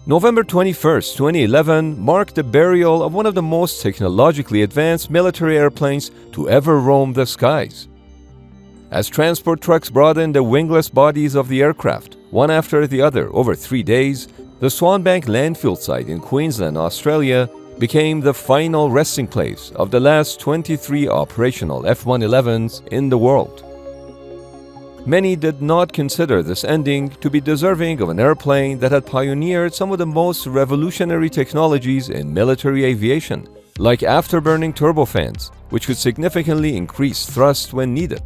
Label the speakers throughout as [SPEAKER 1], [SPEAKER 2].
[SPEAKER 1] November 21st, 2011 marked the burial of one of the most technologically advanced military airplanes to ever roam the skies. As transport trucks brought in the wingless bodies of the aircraft, one after the other over 3 days, the Swanbank landfill site in Queensland, Australia, became the final resting place of the last 23 operational F-111s in the world. Many did not consider this ending to be deserving of an airplane that had pioneered some of the most revolutionary technologies in military aviation, like afterburning turbofans, which could significantly increase thrust when needed,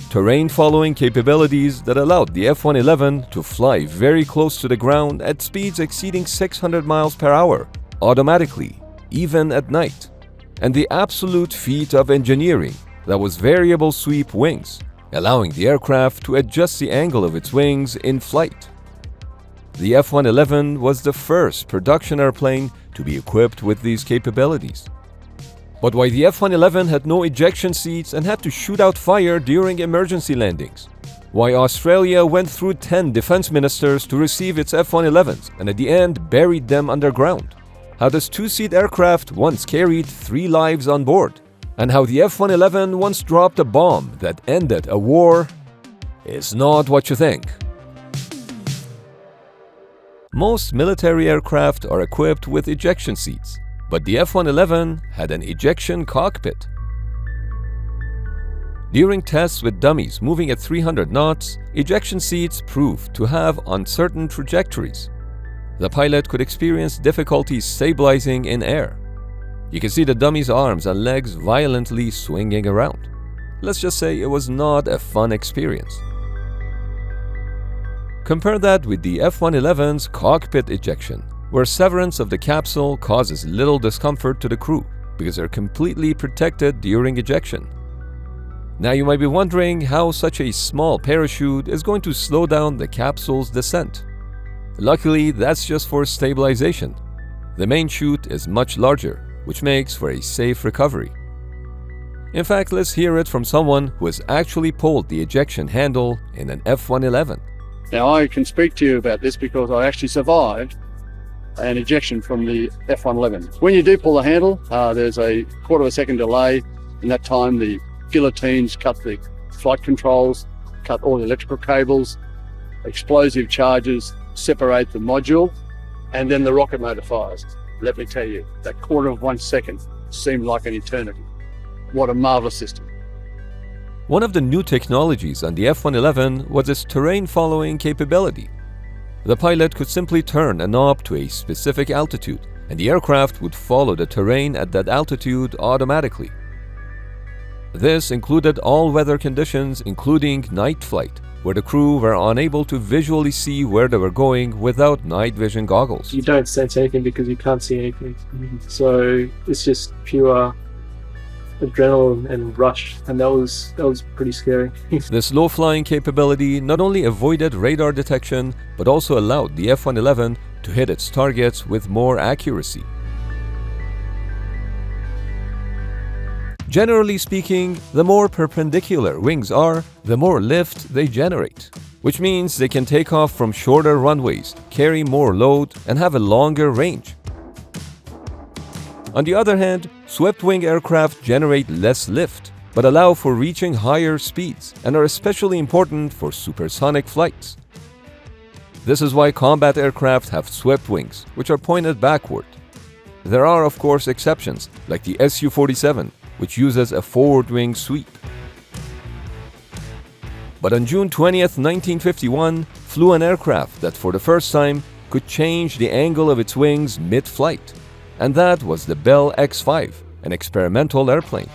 [SPEAKER 1] terrain-following capabilities that allowed the F-111 to fly very close to the ground at speeds exceeding 600 miles per hour, automatically, even at night, and the absolute feat of engineering that was variable sweep wings, allowing the aircraft to adjust the angle of its wings in flight. The F-111 was the first production airplane to be equipped with these capabilities. But why the F-111 had no ejection seats and had to shoot out fire during emergency landings? Why Australia went through 10 defense ministers to receive its F-111s and at the end buried them underground? How this two-seat aircraft once carried 3 lives on board? And how the F-111 once dropped a bomb that ended a war is not what you think. Most military aircraft are equipped with ejection seats, but the F-111 had an ejection cockpit. During tests with dummies moving at 300 knots, ejection seats proved to have uncertain trajectories. The pilot could experience difficulties stabilizing in air. You can see the dummy's arms and legs violently swinging around. Let's just say it was not a fun experience. Compare that with the F-111's cockpit ejection, where severance of the capsule causes little discomfort to the crew because they're completely protected during ejection. Now you might be wondering how such a small parachute is going to slow down the capsule's descent. Luckily, that's just for stabilization. The main chute is much larger, which makes for a safe recovery. In fact, let's hear it from someone who has actually pulled the ejection handle in an F-111.
[SPEAKER 2] Now, I can speak to you about this because I actually survived an ejection from the F-111. When you do pull the handle, there's a quarter of a second delay. In that time, the guillotines cut the flight controls, cut all the electrical cables, explosive charges separate the module, and then the rocket motor fires. Let me tell you, that quarter of 1 second seemed like an eternity. What a marvelous system.
[SPEAKER 1] One of the new technologies on the F-111 was its terrain-following capability. The pilot could simply turn a knob to a specific altitude, and the aircraft would follow the terrain at that altitude automatically. This included all weather conditions, including night flight, where the crew were unable to visually see where they were going without night vision goggles.
[SPEAKER 3] You don't sense anything because you can't see anything. So it's just pure adrenaline and rush, and that was pretty scary.
[SPEAKER 1] This low-flying capability not only avoided radar detection, but also allowed the F-111 to hit its targets with more accuracy. Generally speaking, the more perpendicular wings are, the more lift they generate, which means they can take off from shorter runways, carry more load, and have a longer range. On the other hand, swept-wing aircraft generate less lift, but allow for reaching higher speeds and are especially important for supersonic flights. This is why combat aircraft have swept wings, which are pointed backward. There are, of course, exceptions, like the Su-47, which uses a forward wing sweep. But on June 20th, 1951, flew an aircraft that for the first time could change the angle of its wings mid-flight, and that was the Bell X-5, an experimental airplane.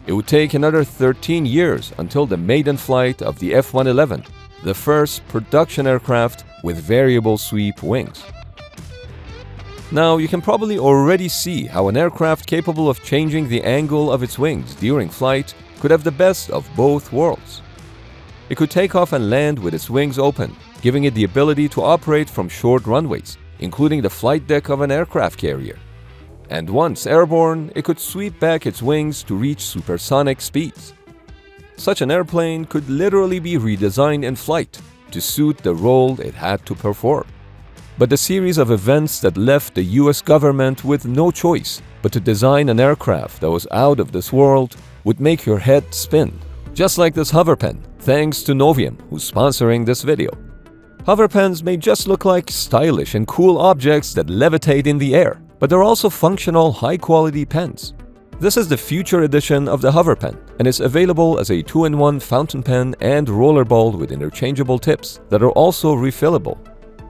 [SPEAKER 1] It would take another 13 years until the maiden flight of the F-111, the first production aircraft with variable sweep wings. Now, you can probably already see how an aircraft capable of changing the angle of its wings during flight could have the best of both worlds. It could take off and land with its wings open, giving it the ability to operate from short runways, including the flight deck of an aircraft carrier. And once airborne, it could sweep back its wings to reach supersonic speeds. Such an airplane could literally be redesigned in flight to suit the role it had to perform. but the series of events that left the US government with no choice but to design an aircraft that was out of this world would make your head spin. Just like this Hoverpen, thanks to Novium, who's sponsoring this video. Hoverpens may just look like stylish and cool objects that levitate in the air, but they're also functional, high-quality pens. This is the future edition of the Hoverpen, and is available as a 2-in-1 fountain pen and rollerball with interchangeable tips that are also refillable.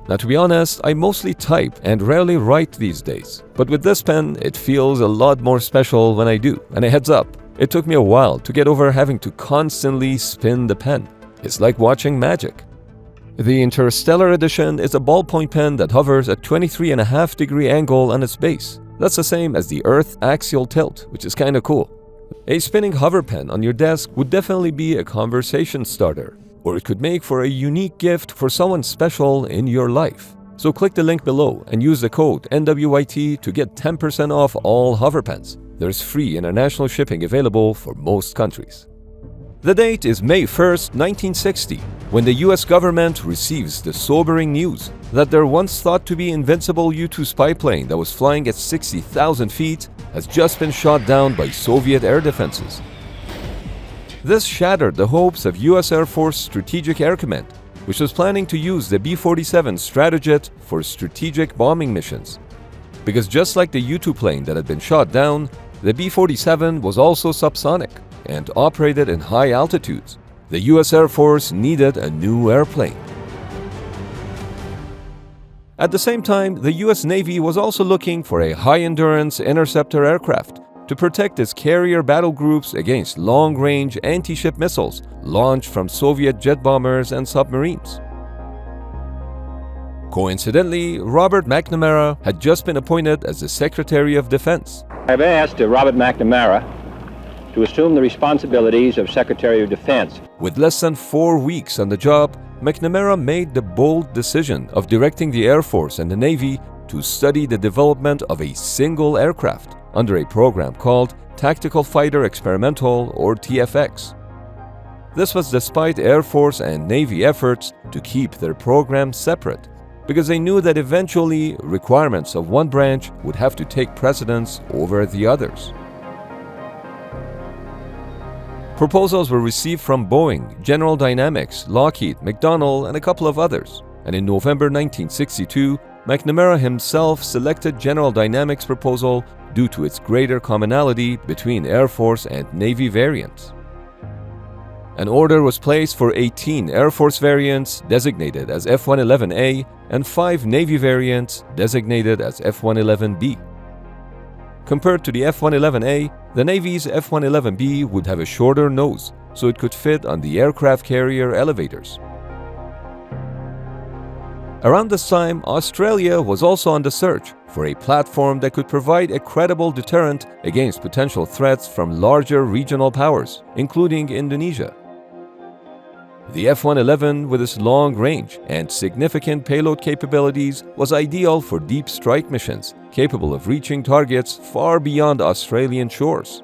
[SPEAKER 1] Now, to be honest, I mostly type and rarely write these days, but with this pen, it feels a lot more special when I do. And a heads up, it took me a while to get over having to constantly spin the pen. It's like watching magic. The Interstellar Edition is a ballpoint pen that hovers at 23.5-degree angle on its base. That's the same as the Earth axial tilt, which is kinda cool. A spinning hover pen on your desk would definitely be a conversation starter, or it could make for a unique gift for someone special in your life. So click the link below and use the code NWIT to get 10% off all hover pens. There's free international shipping available for most countries. The date is May 1st, 1960, when the US government receives the sobering news that their once thought to be invincible U-2 spy plane that was flying at 60,000 feet has just been shot down by Soviet air defenses. This shattered the hopes of US Air Force Strategic Air Command, which was planning to use the B-47 Stratojet for strategic bombing missions. Because just like the U-2 plane that had been shot down, the B-47 was also subsonic and operated in high altitudes. The US Air Force needed a new airplane. At the same time, the US Navy was also looking for a high-endurance interceptor aircraft to protect its carrier battle groups against long-range anti-ship missiles launched from Soviet jet bombers and submarines. Coincidentally, Robert McNamara had just been appointed as the Secretary of Defense.
[SPEAKER 4] I've asked Robert McNamara to assume the responsibilities of Secretary of Defense.
[SPEAKER 1] With less than 4 weeks on the job, McNamara made the bold decision of directing the Air Force and the Navy to study the development of a single aircraft under a program called Tactical Fighter Experimental, or TFX. This was despite Air Force and Navy efforts to keep their programs separate, because they knew that eventually requirements of one branch would have to take precedence over the others. Proposals were received from Boeing, General Dynamics, Lockheed, McDonnell, and a couple of others, and in November 1962, McNamara himself selected General Dynamics' proposal due to its greater commonality between Air Force and Navy variants. An order was placed for 18 Air Force variants designated as F-111A and 5 Navy variants designated as F-111B. Compared to the F-111A, the Navy's F-111B would have a shorter nose, so it could fit on the aircraft carrier elevators. Around this time, Australia was also on the search for a platform that could provide a credible deterrent against potential threats from larger regional powers, including Indonesia. The F-111, with its long range and significant payload capabilities, was ideal for deep strike missions, capable of reaching targets far beyond Australian shores.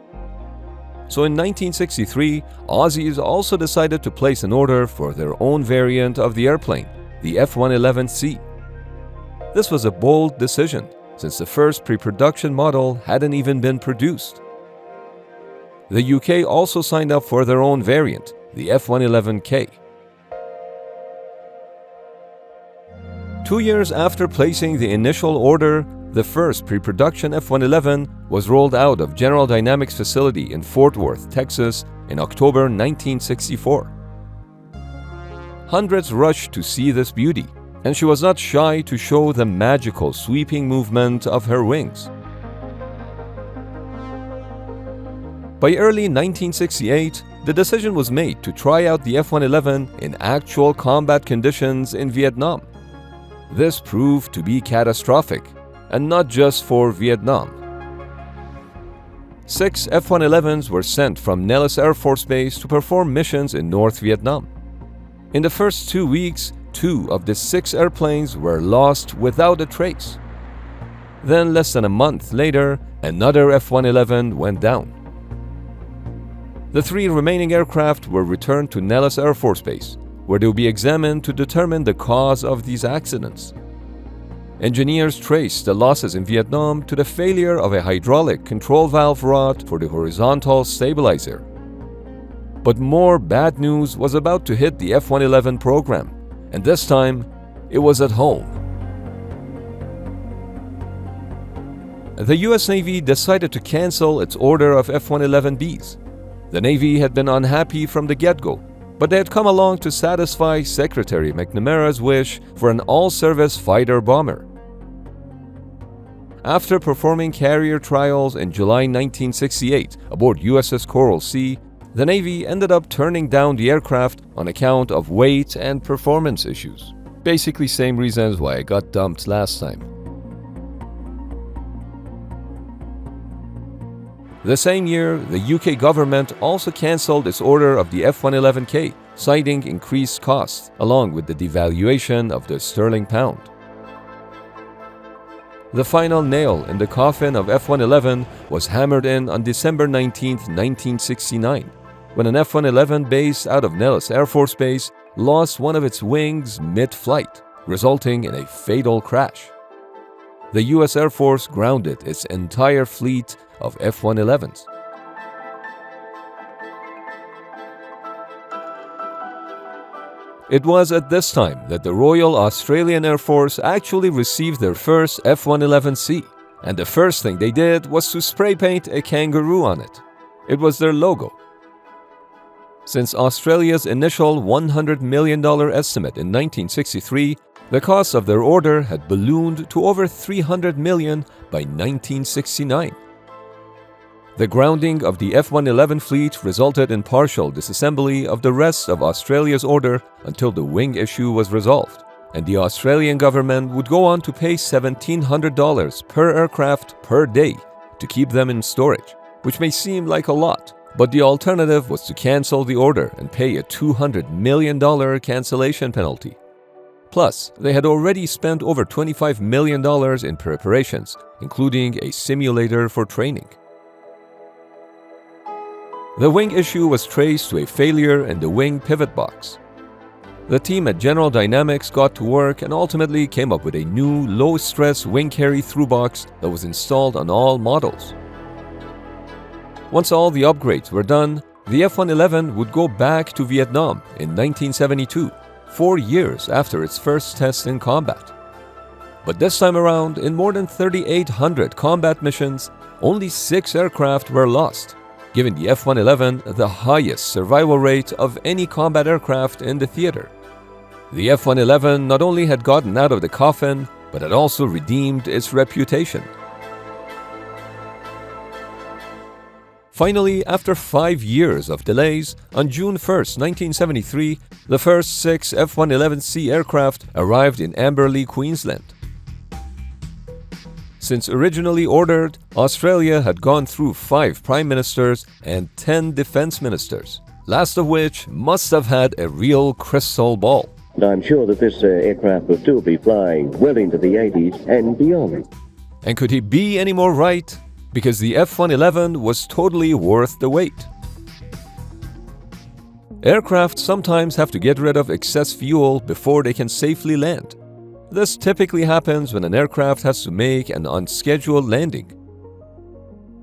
[SPEAKER 1] So in 1963, Aussies also decided to place an order for their own variant of the airplane, the F-111C. This was a bold decision, since the first pre-production model hadn't even been produced. The UK also signed up for their own variant, the F-111K. 2 years after placing the initial order, the first pre-production F-111 was rolled out of General Dynamics' facility in Fort Worth, Texas in October 1964. Hundreds rushed to see this beauty, and she was not shy to show the magical sweeping movement of her wings. By early 1968, the decision was made to try out the F-111 in actual combat conditions in Vietnam. This proved to be catastrophic, and not just for Vietnam. 6 F-111s were sent from Nellis Air Force Base to perform missions in North Vietnam. In the first 2 weeks, 2 of the 6 airplanes were lost without a trace. Then, less than a month later, another F-111 went down. The 3 remaining aircraft were returned to Nellis Air Force Base, where they will be examined to determine the cause of these accidents. Engineers traced the losses in Vietnam to the failure of a hydraulic control valve rod for the horizontal stabilizer. But more bad news was about to hit the F-111 program, and this time, it was at home. The US Navy decided to cancel its order of F-111Bs. The Navy had been unhappy from the get-go, but they had come along to satisfy Secretary McNamara's wish for an all-service fighter bomber. After performing carrier trials in July 1968 aboard USS Coral Sea, the Navy ended up turning down the aircraft on account of weight and performance issues. Basically same reasons why I got dumped last time. The same year, the UK government also cancelled its order of the F-111K, citing increased costs, along with the devaluation of the sterling pound. The final nail in the coffin of F-111 was hammered in on December 19, 1969, when an F-111 based out of Nellis Air Force Base lost one of its wings mid-flight, resulting in a fatal crash. The US Air Force grounded its entire fleet of F-111s. It was at this time that the Royal Australian Air Force actually received their first F-111C, and the first thing they did was to spray paint a kangaroo on it. It was their logo. Since Australia's initial $100 million estimate in 1963, the cost of their order had ballooned to over $300 million by 1969. The grounding of the F-111 fleet resulted in partial disassembly of the rest of Australia's order until the wing issue was resolved, and the Australian government would go on to pay $1,700 per aircraft per day to keep them in storage, which may seem like a lot, but the alternative was to cancel the order and pay a $200 million cancellation penalty. Plus, they had already spent over $25 million in preparations, including a simulator for training. The wing issue was traced to a failure in the wing pivot box. The team at General Dynamics got to work and ultimately came up with a new low-stress wing carry-through box that was installed on all models. Once all the upgrades were done, the F-111 would go back to Vietnam in 1972, 4 years after its first test in combat. But this time around, in more than 3,800 combat missions, only 6 aircraft were lost, giving the F-111 the highest survival rate of any combat aircraft in the theater. The F-111 not only had gotten out of the coffin, but had also redeemed its reputation. Finally, after 5 years of delays, on June 1, 1973, the first 6 F-111C aircraft arrived in Amberley, Queensland. Since originally ordered, Australia had gone through 5 prime ministers and 10 defense ministers, last of which must have had a real crystal ball.
[SPEAKER 5] And I'm sure that this aircraft will still be flying well into the 80s and beyond.
[SPEAKER 1] And could he be any more right? Because the F-111 was totally worth the wait. Aircraft sometimes have to get rid of excess fuel before they can safely land. This typically happens when an aircraft has to make an unscheduled landing.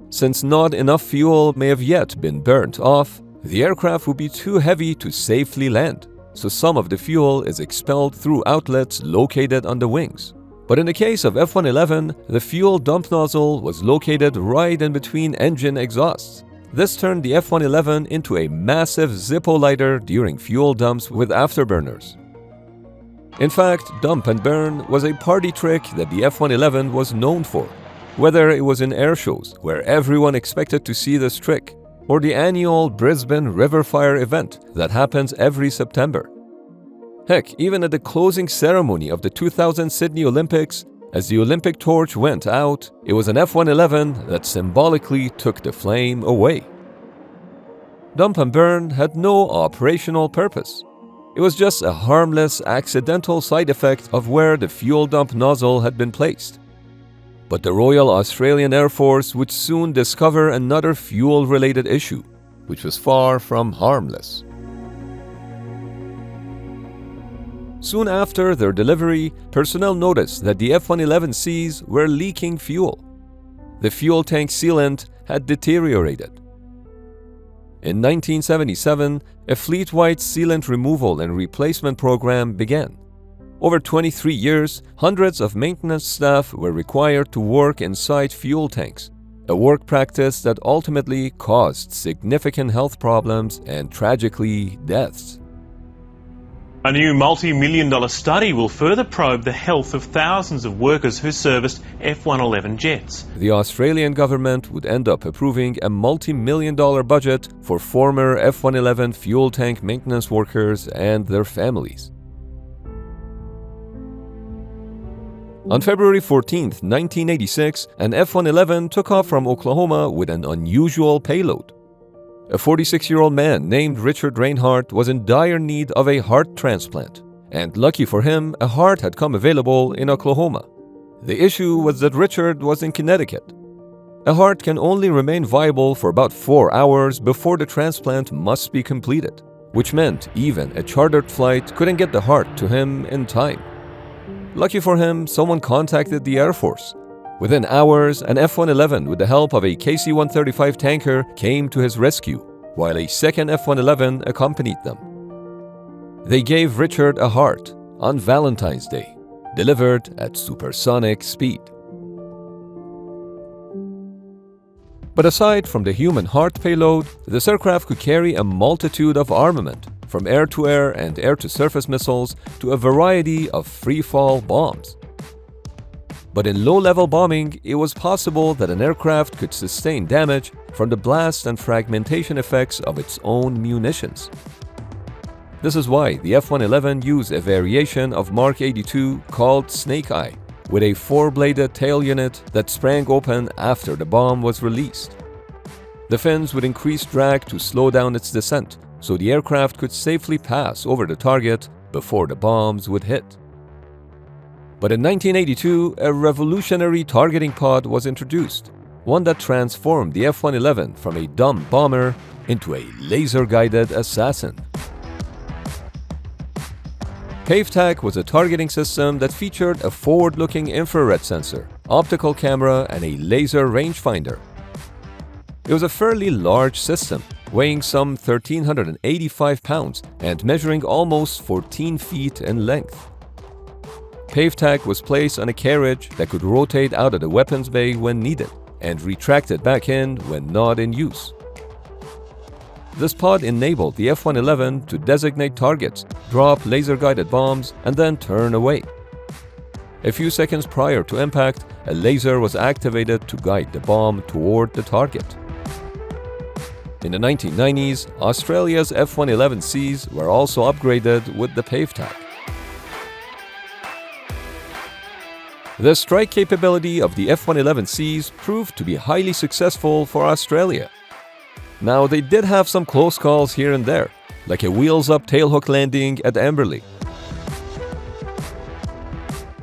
[SPEAKER 1] Since not enough fuel may have yet been burnt off, the aircraft would be too heavy to safely land, so some of the fuel is expelled through outlets located on the wings. But in the case of F-111, the fuel dump nozzle was located right in between engine exhausts. This turned the F-111 into a massive Zippo lighter during fuel dumps with afterburners. In fact, dump and burn was a party trick that the F-111 was known for, whether it was in air shows, where everyone expected to see this trick, or the annual Brisbane River Fire event that happens every September. Heck, even at the closing ceremony of the 2000 Sydney Olympics, as the Olympic torch went out, it was an F-111 that symbolically took the flame away. Dump and burn had no operational purpose. It was just a harmless, accidental side effect of where the fuel dump nozzle had been placed. But the Royal Australian Air Force would soon discover another fuel-related issue, which was far from harmless. Soon after their delivery, personnel noticed that the F-111Cs were leaking fuel. The fuel tank sealant had deteriorated. In 1977, a fleet-wide sealant removal and replacement program began. Over 23 years, hundreds of maintenance staff were required to work inside fuel tanks, a work practice that ultimately caused significant health problems and, tragically, deaths.
[SPEAKER 6] A new multi-million-dollar study will further probe the health of thousands of workers who serviced F-111 jets.
[SPEAKER 1] The Australian government would end up approving a multi-million-dollar budget for former F-111 fuel tank maintenance workers and their families. On February 14, 1986, an F-111 took off from Oklahoma with an unusual payload. A 46-year-old man named Richard Reinhardt was in dire need of a heart transplant, and lucky for him, a heart had come available in Oklahoma. The issue was that Richard was in Connecticut. A heart can only remain viable for about 4 hours before the transplant must be completed, which meant even a chartered flight couldn't get the heart to him in time. Lucky for him, someone contacted the Air Force. Within hours, an F-111 with the help of a KC-135 tanker came to his rescue, while a second F-111 accompanied them. They gave Richard a heart on Valentine's Day, delivered at supersonic speed. But aside from the human heart payload, this aircraft could carry a multitude of armament, from air-to-air and air-to-surface missiles to a variety of free-fall bombs. But in low-level bombing, it was possible that an aircraft could sustain damage from the blast and fragmentation effects of its own munitions. This is why the F-111 used a variation of Mark 82 called Snake Eye, with a 4-bladed tail unit that sprang open after the bomb was released. The fins would increase drag to slow down its descent, so the aircraft could safely pass over the target before the bombs would hit. But in 1982, a revolutionary targeting pod was introduced, one that transformed the F-111 from a dumb bomber into a laser-guided assassin. Pave Tack was a targeting system that featured a forward-looking infrared sensor, optical camera, and a laser rangefinder. It was a fairly large system, weighing some 1,385 pounds and measuring almost 14 feet in length. Pave Tack was placed on a carriage that could rotate out of the weapons bay when needed and retracted back in when not in use. This pod enabled the F-111 to designate targets, drop laser-guided bombs, and then turn away. A few seconds prior to impact, a laser was activated to guide the bomb toward the target. In the 1990s, Australia's F-111Cs were also upgraded with the Pave Tack. The strike capability of the F-111Cs proved to be highly successful for Australia. Now, they did have some close calls here and there, like a wheels-up tailhook landing at Amberley.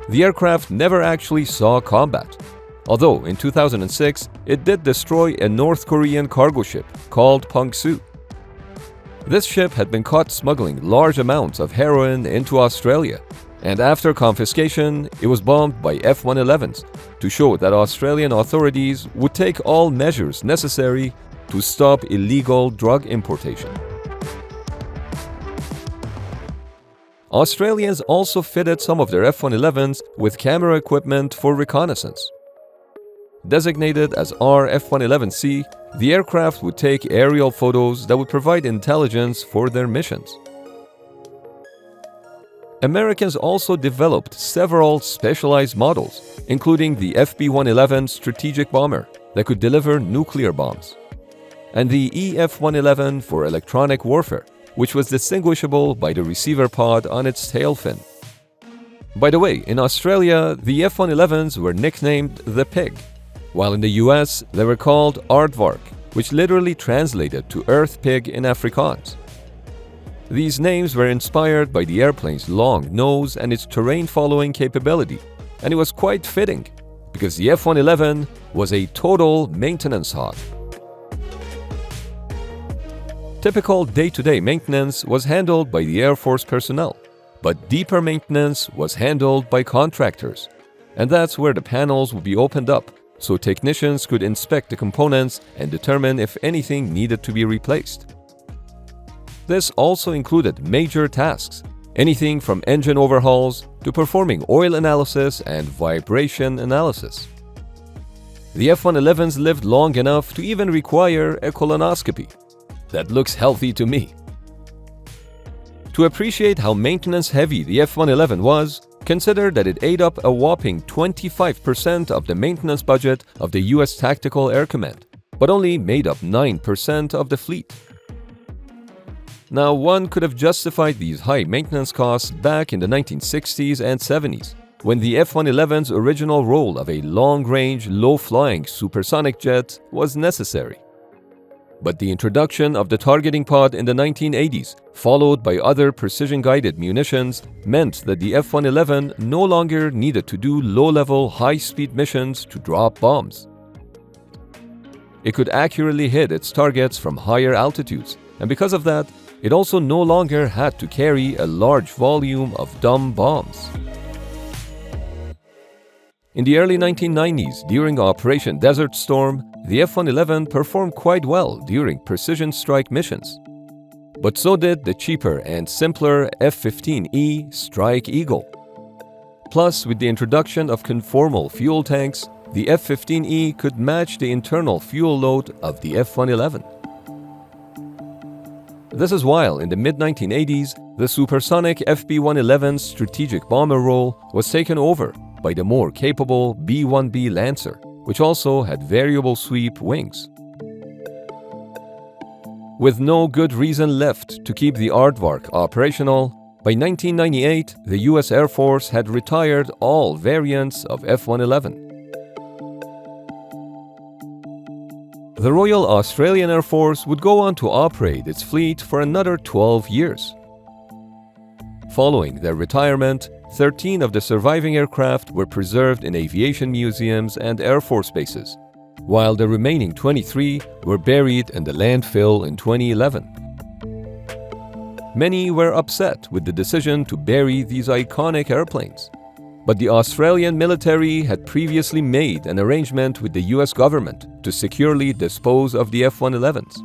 [SPEAKER 1] The aircraft never actually saw combat, although in 2006, it did destroy a North Korean cargo ship called Pongsu. This ship had been caught smuggling large amounts of heroin into Australia, and after confiscation, it was bombed by F-111s to show that Australian authorities would take all measures necessary to stop illegal drug importation. Australians also fitted some of their F-111s with camera equipment for reconnaissance. Designated as RF-111C, the aircraft would take aerial photos that would provide intelligence for their missions. Americans also developed several specialized models, including the FB-111 strategic bomber that could deliver nuclear bombs, and the EF-111 for electronic warfare, which was distinguishable by the receiver pod on its tail fin. By the way, in Australia, the F-111s were nicknamed the Pig, while in the US, they were called Aardvark, which literally translated to Earth Pig in Afrikaans. These names were inspired by the airplane's long nose and its terrain-following capability, and it was quite fitting, because the F-111 was a total maintenance hog. Typical day-to-day maintenance was handled by the Air Force personnel, but deeper maintenance was handled by contractors, and that's where the panels would be opened up so technicians could inspect the components and determine if anything needed to be replaced. This also included major tasks, anything from engine overhauls to performing oil analysis and vibration analysis. The F-111s lived long enough to even require a colonoscopy. That looks healthy to me. To appreciate how maintenance-heavy the F-111 was, consider that it ate up a whopping 25% of the maintenance budget of the US Tactical Air Command, but only made up 9% of the fleet. Now, one could have justified these high maintenance costs back in the 1960s and 70s, when the F-111's original role of a long-range, low-flying supersonic jet was necessary. But the introduction of the targeting pod in the 1980s, followed by other precision-guided munitions, meant that the F-111 no longer needed to do low-level, high-speed missions to drop bombs. It could accurately hit its targets from higher altitudes, and because of that, it also no longer had to carry a large volume of dumb bombs. In the early 1990s, during Operation Desert Storm, the F-111 performed quite well during precision strike missions. But so did the cheaper and simpler F-15E Strike Eagle. Plus, with the introduction of conformal fuel tanks, the F-15E could match the internal fuel load of the F-111. This is while in the mid-1980s, the supersonic FB-111's strategic bomber role was taken over by the more capable B-1B Lancer, which also had variable sweep wings. With no good reason left to keep the Aardvark operational, by 1998, the US Air Force had retired all variants of F-111. The Royal Australian Air Force would go on to operate its fleet for another 12 years. Following their retirement, 13 of the surviving aircraft were preserved in aviation museums and Air Force bases, while the remaining 23 were buried in the landfill in 2011. Many were upset with the decision to bury these iconic airplanes, but the Australian military had previously made an arrangement with the US government to securely dispose of the F-111s.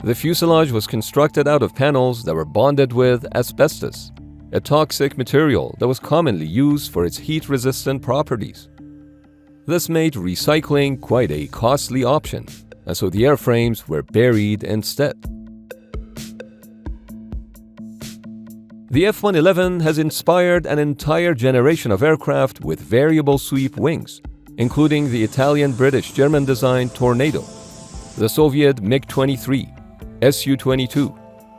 [SPEAKER 1] The fuselage was constructed out of panels that were bonded with asbestos, a toxic material that was commonly used for its heat-resistant properties. This made recycling quite a costly option, and so the airframes were buried instead. The F-111 has inspired an entire generation of aircraft with variable sweep wings, including the Italian-British-German designed Tornado, the Soviet MiG-23, Su-22,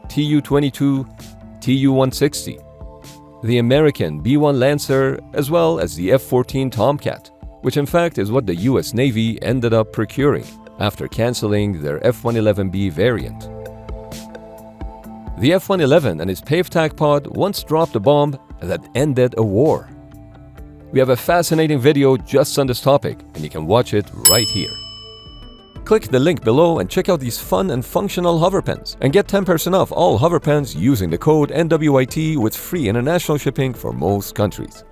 [SPEAKER 1] Tu-22, Tu-160, the American B-1 Lancer, as well as the F-14 Tomcat, which in fact is what the US Navy ended up procuring after canceling their F-111B variant. The F-111 and its Pave Tack pod once dropped a bomb that ended a war. We have a fascinating video just on this topic, and you can watch it right here. Click the link below and check out these fun and functional Hoverpens, and get 10% off all Hoverpens using the code NWIT with free international shipping for most countries.